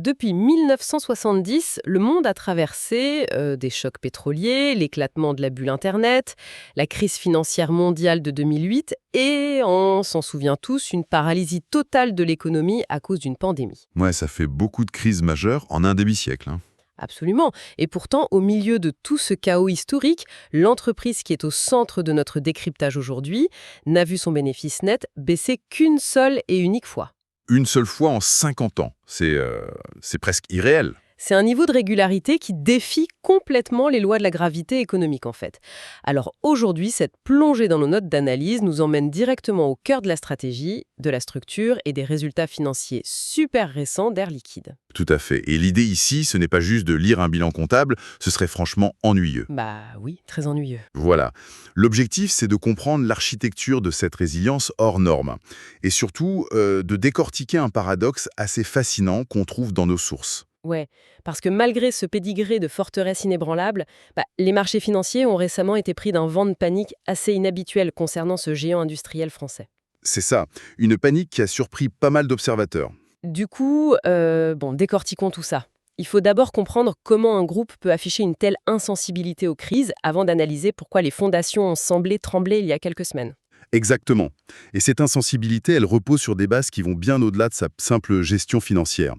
Depuis 1970, le monde a traversé des chocs pétroliers, l'éclatement de la bulle Internet, la crise financière mondiale de 2008 et, on s'en souvient tous, une paralysie totale de l'économie à cause d'une pandémie. Ouais, ça fait beaucoup de crises majeures en un demi-siècle, hein. Absolument. Et pourtant, au milieu de tout ce chaos historique, l'entreprise qui est au centre de notre décryptage aujourd'hui n'a vu son bénéfice net baisser qu'une seule et unique fois. Une seule fois en 50 ans. C'est presque irréel. C'est un niveau de régularité qui défie complètement les lois de la gravité économique en fait. Alors aujourd'hui, cette plongée dans nos notes d'analyse nous emmène directement au cœur de la stratégie, de la structure et des résultats financiers super récents d'Air Liquide. Tout à fait. Et l'idée ici, ce n'est pas juste de lire un bilan comptable, ce serait franchement ennuyeux. Bah oui, très ennuyeux. Voilà. L'objectif, c'est de comprendre l'architecture de cette résilience hors norme. Et surtout, de décortiquer un paradoxe assez fascinant qu'on trouve dans nos sources. Ouais, parce que malgré ce pédigré de forteresse inébranlable, les marchés financiers ont récemment été pris d'un vent de panique assez inhabituel concernant ce géant industriel français. C'est ça, une panique qui a surpris pas mal d'observateurs. Du coup, décortiquons tout ça. Il faut d'abord comprendre comment un groupe peut afficher une telle insensibilité aux crises avant d'analyser pourquoi les fondations ont semblé trembler il y a quelques semaines. Exactement. Et cette insensibilité, elle repose sur des bases qui vont bien au-delà de sa simple gestion financière.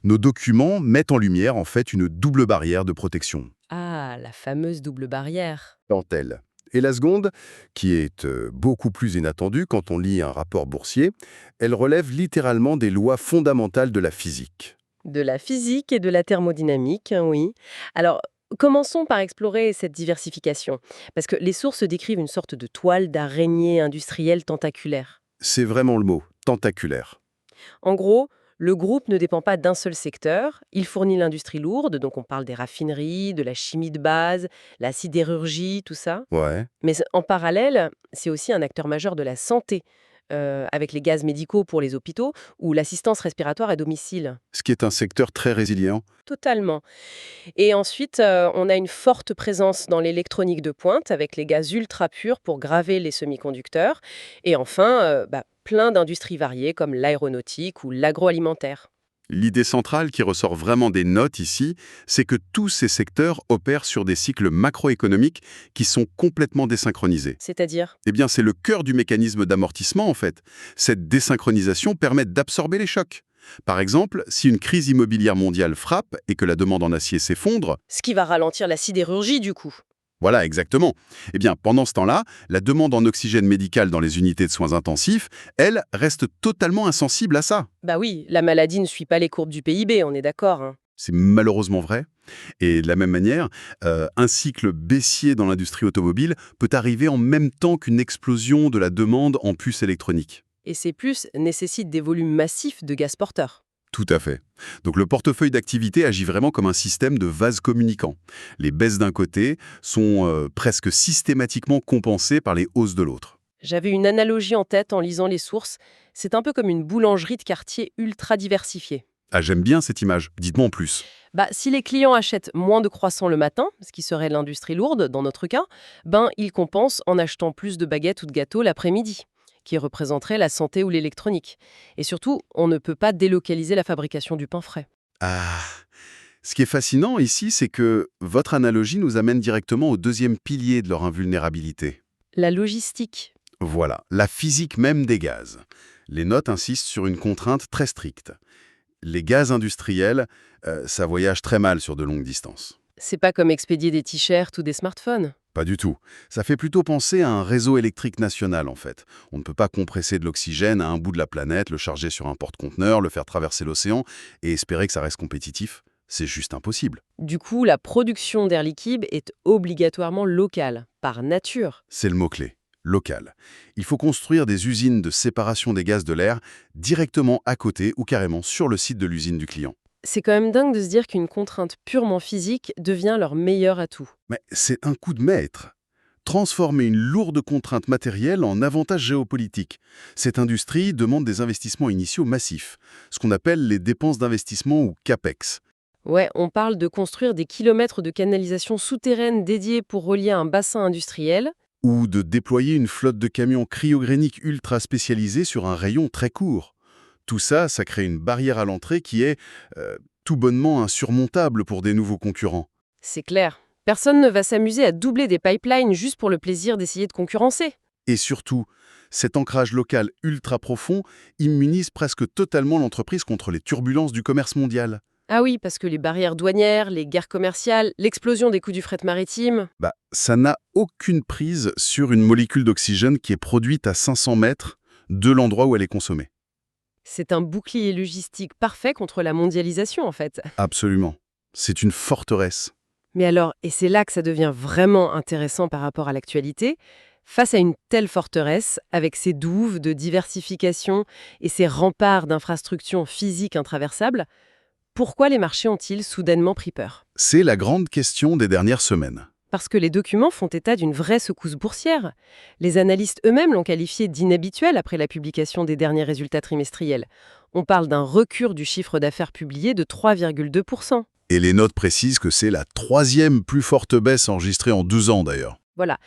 Nos documents mettent en lumière, en fait, une double barrière de protection. Ah, la fameuse double barrière. Dentelle. Et la seconde, qui est beaucoup plus inattendue quand on lit un rapport boursier, elle relève littéralement des lois fondamentales de la physique. De la physique et de la thermodynamique, hein, oui. Alors, commençons par explorer cette diversification, parce que les sources décrivent une sorte de toile d'araignée industrielle tentaculaire. C'est vraiment le mot, tentaculaire. En gros, le groupe ne dépend pas d'un seul secteur, il fournit l'industrie lourde, donc on parle des raffineries, de la chimie de base, la sidérurgie, tout ça. Ouais. Mais en parallèle, c'est aussi un acteur majeur de la santé, avec les gaz médicaux pour les hôpitaux ou l'assistance respiratoire à domicile. Ce qui est un secteur très résilient. Totalement. Et ensuite, on a une forte présence dans l'électronique de pointe avec les gaz ultra purs pour graver les semi-conducteurs. Et enfin, plein d'industries variées comme l'aéronautique ou l'agroalimentaire. L'idée centrale qui ressort vraiment des notes ici, c'est que tous ces secteurs opèrent sur des cycles macroéconomiques qui sont complètement désynchronisés. C'est-à-dire? Eh bien, c'est le cœur du mécanisme d'amortissement, en fait. Cette désynchronisation permet d'absorber les chocs. Par exemple, si une crise immobilière mondiale frappe et que la demande en acier s'effondre, Ce qui va ralentir la sidérurgie, du coup. voilà, exactement. Eh bien, pendant ce temps-là, la demande en oxygène médical dans les unités de soins intensifs, elle, reste totalement insensible à ça. Bah oui, la maladie ne suit pas les courbes du PIB, on est d'accord, hein. C'est malheureusement vrai. Et de la même manière, un cycle baissier dans l'industrie automobile peut arriver en même temps qu'une explosion de la demande en puces électroniques. Et ces puces nécessitent des volumes massifs de gaz porteurs. Tout à fait. Donc le portefeuille d'activité agit vraiment comme un système de vases communicants. Les baisses d'un côté sont presque systématiquement compensées par les hausses de l'autre. J'avais une analogie en tête en lisant les sources. C'est un peu comme une boulangerie de quartier ultra diversifiée. Ah, j'aime bien cette image. Dites-moi en plus. Si les clients achètent moins de croissants le matin, ce qui serait l'industrie lourde dans notre cas, ils compensent en achetant plus de baguettes ou de gâteaux l'après-midi, qui représenterait la santé ou l'électronique. Et surtout, on ne peut pas délocaliser la fabrication du pain frais. Ah, ce qui est fascinant ici, c'est que votre analogie nous amène directement au deuxième pilier de leur invulnérabilité. La logistique. Voilà, la physique même des gaz. Les notes insistent sur une contrainte très stricte. Les gaz industriels, ça voyage très mal sur de longues distances. C'est pas comme expédier des t-shirts ou des smartphones. Pas du tout. Ça fait plutôt penser à un réseau électrique national, en fait. On ne peut pas compresser de l'oxygène à un bout de la planète, le charger sur un porte-conteneur, le faire traverser l'océan et espérer que ça reste compétitif. C'est juste impossible. Du coup, la production d'Air Liquide est obligatoirement locale, par nature. C'est le mot-clé. Local. Il faut construire des usines de séparation des gaz de l'air directement à côté ou carrément sur le site de l'usine du client. C'est quand même dingue de se dire qu'une contrainte purement physique devient leur meilleur atout. Mais c'est un coup de maître. Transformer une lourde contrainte matérielle en avantage géopolitique. Cette industrie demande des investissements initiaux massifs, ce qu'on appelle les dépenses d'investissement ou CAPEX. Ouais, on parle de construire des kilomètres de canalisation souterraine dédiée pour relier un bassin industriel. Ou de déployer une flotte de camions cryogéniques ultra spécialisés sur un rayon très court. Tout ça, ça crée une barrière à l'entrée qui est tout bonnement insurmontable pour des nouveaux concurrents. C'est clair. Personne ne va s'amuser à doubler des pipelines juste pour le plaisir d'essayer de concurrencer. Et surtout, cet ancrage local ultra profond immunise presque totalement l'entreprise contre les turbulences du commerce mondial. Ah oui, parce que les barrières douanières, les guerres commerciales, l'explosion des coûts du fret maritime... Ça n'a aucune prise sur une molécule d'oxygène qui est produite à 500 mètres de l'endroit où elle est consommée. C'est un bouclier logistique parfait contre la mondialisation, en fait. Absolument. C'est une forteresse. Mais alors, et c'est là que ça devient vraiment intéressant par rapport à l'actualité, face à une telle forteresse, avec ses douves de diversification et ses remparts d'infrastructures physiques intraversables, pourquoi les marchés ont-ils soudainement pris peur? C'est la grande question des dernières semaines. Parce que les documents font état d'une vraie secousse boursière. Les analystes eux-mêmes l'ont qualifié d'inhabituel après la publication des derniers résultats trimestriels. On parle d'un recul du chiffre d'affaires publié de 3,2%. Et les notes précisent que c'est la 3e plus forte baisse enregistrée en 2 ans d'ailleurs. Voilà.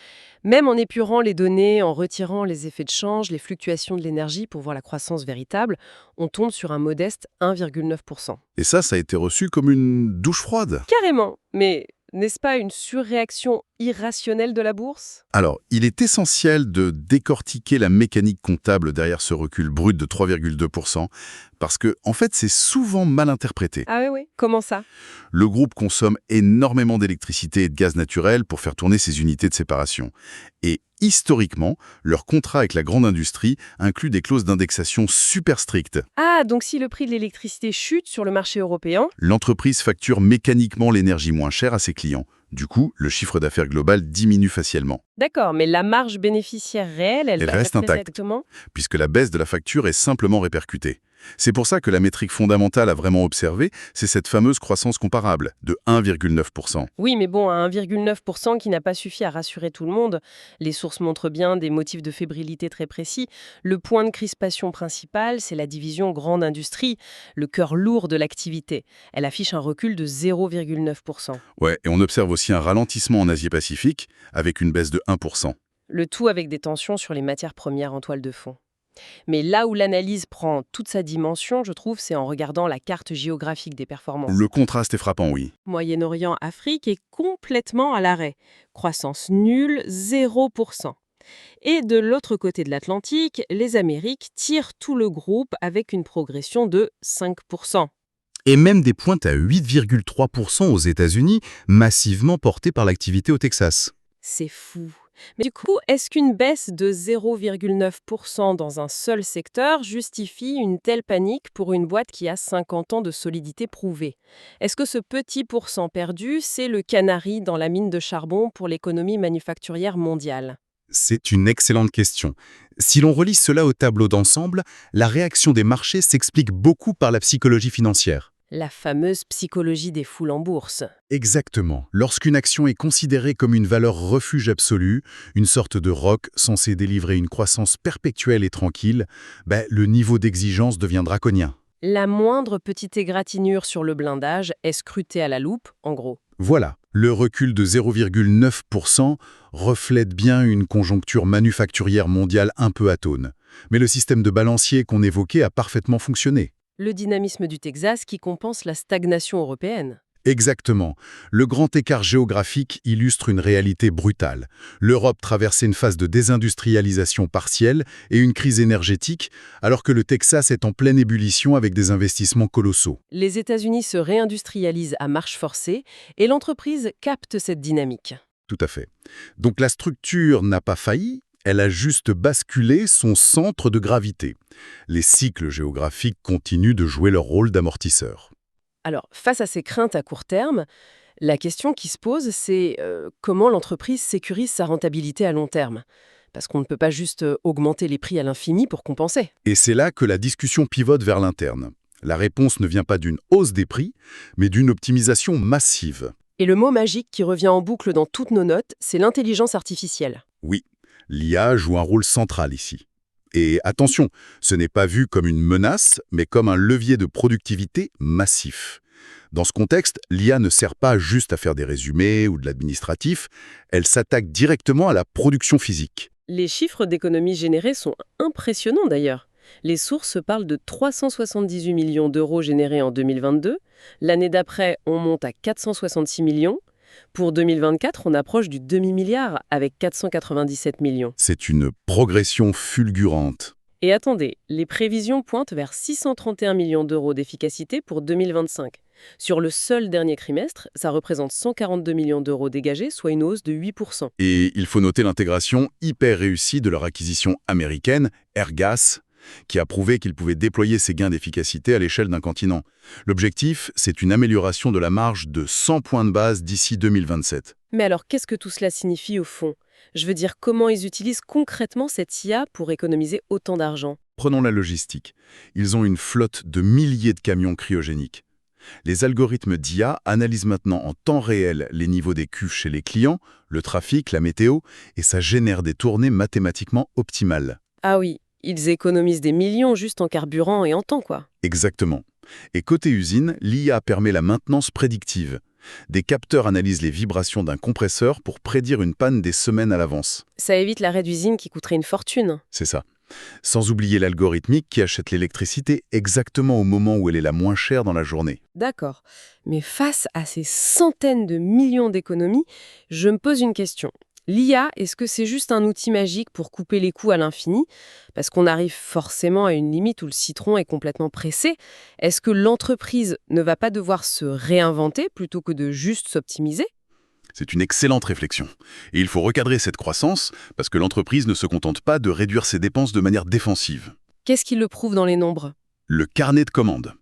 Même en épurant les données, en retirant les effets de change, les fluctuations de l'énergie pour voir la croissance véritable, on tombe sur un modeste 1,9%. Et ça a été reçu comme une douche froide. Carrément. Mais n'est-ce pas une surréaction irrationnelle de la bourse? Alors, il est essentiel de décortiquer la mécanique comptable derrière ce recul brut de 3,2%, parce que, en fait, c'est souvent mal interprété. Ah oui, oui. Comment ça? Le groupe consomme énormément d'électricité et de gaz naturel pour faire tourner ses unités de séparation. Et historiquement, leur contrat avec la grande industrie inclut des clauses d'indexation super strictes. Ah, donc si le prix de l'électricité chute sur le marché européen... L'entreprise facture mécaniquement l'énergie moins chère à ses clients. Du coup, le chiffre d'affaires global diminue facialement. D'accord, mais la marge bénéficiaire réelle, elle reste intacte, exactement puisque la baisse de la facture est simplement répercutée. C'est pour ça que la métrique fondamentale à vraiment observer, c'est cette fameuse croissance comparable, de 1,9%. Oui, mais bon, à 1,9% qui n'a pas suffi à rassurer tout le monde. Les sources montrent bien des motifs de fébrilité très précis. Le point de crispation principal, c'est la division grande industrie, le cœur lourd de l'activité. Elle affiche un recul de 0,9%. Ouais, et on observe aussi un ralentissement en Asie-Pacifique, avec une baisse de 1%. Le tout avec des tensions sur les matières premières en toile de fond. Mais là où l'analyse prend toute sa dimension, je trouve, c'est en regardant la carte géographique des performances. Le contraste est frappant, oui. Moyen-Orient, Afrique est complètement à l'arrêt. Croissance nulle, 0%. Et de l'autre côté de l'Atlantique, les Amériques tirent tout le groupe avec une progression de 5%. Et même des pointes à 8,3% aux États-Unis, massivement portées par l'activité au Texas. C'est fou. Mais du coup, est-ce qu'une baisse de 0,9% dans un seul secteur justifie une telle panique pour une boîte qui a 50 ans de solidité prouvée? Est-ce que ce petit pourcent perdu, c'est le canari dans la mine de charbon pour l'économie manufacturière mondiale? C'est une excellente question. Si l'on relie cela au tableau d'ensemble, la réaction des marchés s'explique beaucoup par la psychologie financière. La fameuse psychologie des foules en bourse. Exactement. Lorsqu'une action est considérée comme une valeur refuge absolue, une sorte de roc censé délivrer une croissance perpétuelle et tranquille, le niveau d'exigence devient draconien. La moindre petite égratignure sur le blindage est scrutée à la loupe, en gros. Voilà, le recul de 0,9% reflète bien une conjoncture manufacturière mondiale un peu atone. Mais le système de balancier qu'on évoquait a parfaitement fonctionné. Le dynamisme du Texas qui compense la stagnation européenne. Exactement. Le grand écart géographique illustre une réalité brutale. L'Europe traversait une phase de désindustrialisation partielle et une crise énergétique, alors que le Texas est en pleine ébullition avec des investissements colossaux. Les États-Unis se réindustrialisent à marche forcée et l'entreprise capte cette dynamique. Tout à fait. Donc la structure n'a pas failli, elle a juste basculé son centre de gravité. Les cycles géographiques continuent de jouer leur rôle d'amortisseur. Alors, face à ces craintes à court terme, la question qui se pose, c'est comment l'entreprise sécurise sa rentabilité à long terme? Parce qu'on ne peut pas juste augmenter les prix à l'infini pour compenser. Et c'est là que la discussion pivote vers l'interne. La réponse ne vient pas d'une hausse des prix, mais d'une optimisation massive. Et le mot magique qui revient en boucle dans toutes nos notes, c'est l'intelligence artificielle. Oui, l'IA joue un rôle central ici. Et attention, ce n'est pas vu comme une menace, mais comme un levier de productivité massif. Dans ce contexte, l'IA ne sert pas juste à faire des résumés ou de l'administratif, elle s'attaque directement à la production physique. Les chiffres d'économies générées sont impressionnants d'ailleurs. Les sources parlent de 378 millions d'euros générés en 2022. L'année d'après, on monte à 466 millions. Pour 2024, on approche du demi-milliard avec 497 millions. C'est une progression fulgurante. Et attendez, les prévisions pointent vers 631 millions d'euros d'efficacité pour 2025. Sur le seul dernier trimestre, ça représente 142 millions d'euros dégagés, soit une hausse de 8%. Et il faut noter l'intégration hyper réussie de leur acquisition américaine, Airgas, qui a prouvé qu'ils pouvaient déployer ces gains d'efficacité à l'échelle d'un continent. L'objectif, c'est une amélioration de la marge de 100 points de base d'ici 2027. Mais alors, qu'est-ce que tout cela signifie au fond? Je veux dire, comment ils utilisent concrètement cette IA pour économiser autant d'argent? Prenons la logistique. Ils ont une flotte de milliers de camions cryogéniques. Les algorithmes d'IA analysent maintenant en temps réel les niveaux des cuves chez les clients, le trafic, la météo, et ça génère des tournées mathématiquement optimales. Ah oui, ils économisent des millions juste en carburant et en temps, quoi. Exactement. Et côté usine, l'IA permet la maintenance prédictive. Des capteurs analysent les vibrations d'un compresseur pour prédire une panne des semaines à l'avance. Ça évite l'arrêt d'usine qui coûterait une fortune. C'est ça. Sans oublier l'algorithmique qui achète l'électricité exactement au moment où elle est la moins chère dans la journée. D'accord. Mais face à ces centaines de millions d'économies, je me pose une question. L'IA, est-ce que c'est juste un outil magique pour couper les coûts à l'infini? Parce qu'on arrive forcément à une limite où le citron est complètement pressé. Est-ce que l'entreprise ne va pas devoir se réinventer plutôt que de juste s'optimiser? C'est une excellente réflexion. Et il faut recadrer cette croissance parce que l'entreprise ne se contente pas de réduire ses dépenses de manière défensive. Qu'est-ce qui le prouve dans les nombres? Le carnet de commandes.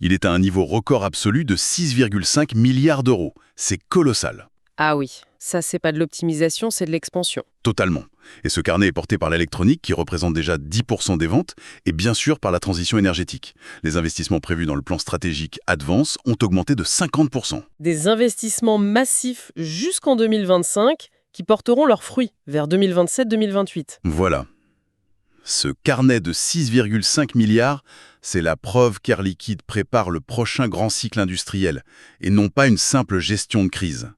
Il est à un niveau record absolu de 6,5 milliards d'euros. C'est colossal. Ah oui, ça c'est pas de l'optimisation, c'est de l'expansion. Totalement. Et ce carnet est porté par l'électronique qui représente déjà 10% des ventes et bien sûr par la transition énergétique. Les investissements prévus dans le plan stratégique Advance ont augmenté de 50%. Des investissements massifs jusqu'en 2025 qui porteront leurs fruits vers 2027-2028. Voilà. Ce carnet de 6,5 milliards, c'est la preuve qu'Air Liquide prépare le prochain grand cycle industriel et non pas une simple gestion de crise.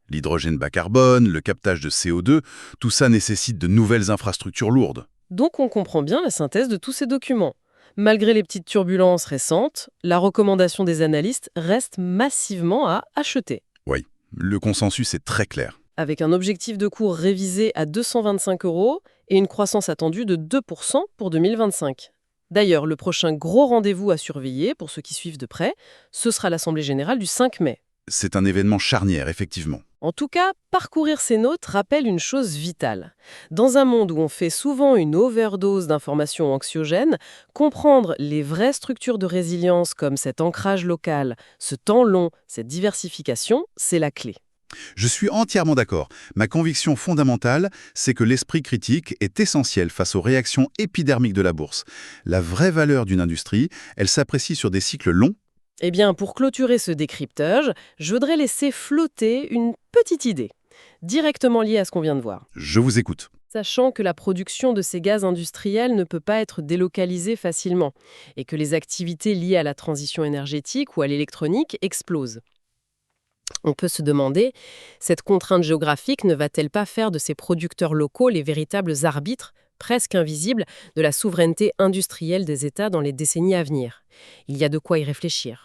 L'hydrogène bas carbone, le captage de CO2, tout ça nécessite de nouvelles infrastructures lourdes. Donc on comprend bien la synthèse de tous ces documents. Malgré les petites turbulences récentes, la recommandation des analystes reste massivement à acheter. Oui, le consensus est très clair. Avec un objectif de cours révisé à 225 € et une croissance attendue de 2% pour 2025. D'ailleurs, le prochain gros rendez-vous à surveiller, pour ceux qui suivent de près, ce sera l'Assemblée générale du 5 mai. C'est un événement charnière, effectivement. En tout cas, parcourir ces notes rappelle une chose vitale. Dans un monde où on fait souvent une overdose d'informations anxiogènes, comprendre les vraies structures de résilience comme cet ancrage local, ce temps long, cette diversification, c'est la clé. Je suis entièrement d'accord. Ma conviction fondamentale, c'est que l'esprit critique est essentiel face aux réactions épidermiques de la bourse. La vraie valeur d'une industrie, elle s'apprécie sur des cycles longs. Eh bien, pour clôturer ce décryptage, je voudrais laisser flotter une petite idée, directement liée à ce qu'on vient de voir. Je vous écoute. Sachant que la production de ces gaz industriels ne peut pas être délocalisée facilement et que les activités liées à la transition énergétique ou à l'électronique explosent. On peut se demander, cette contrainte géographique ne va-t-elle pas faire de ces producteurs locaux les véritables arbitres, presque invisibles, de la souveraineté industrielle des États dans les décennies à venir? Il y a de quoi y réfléchir.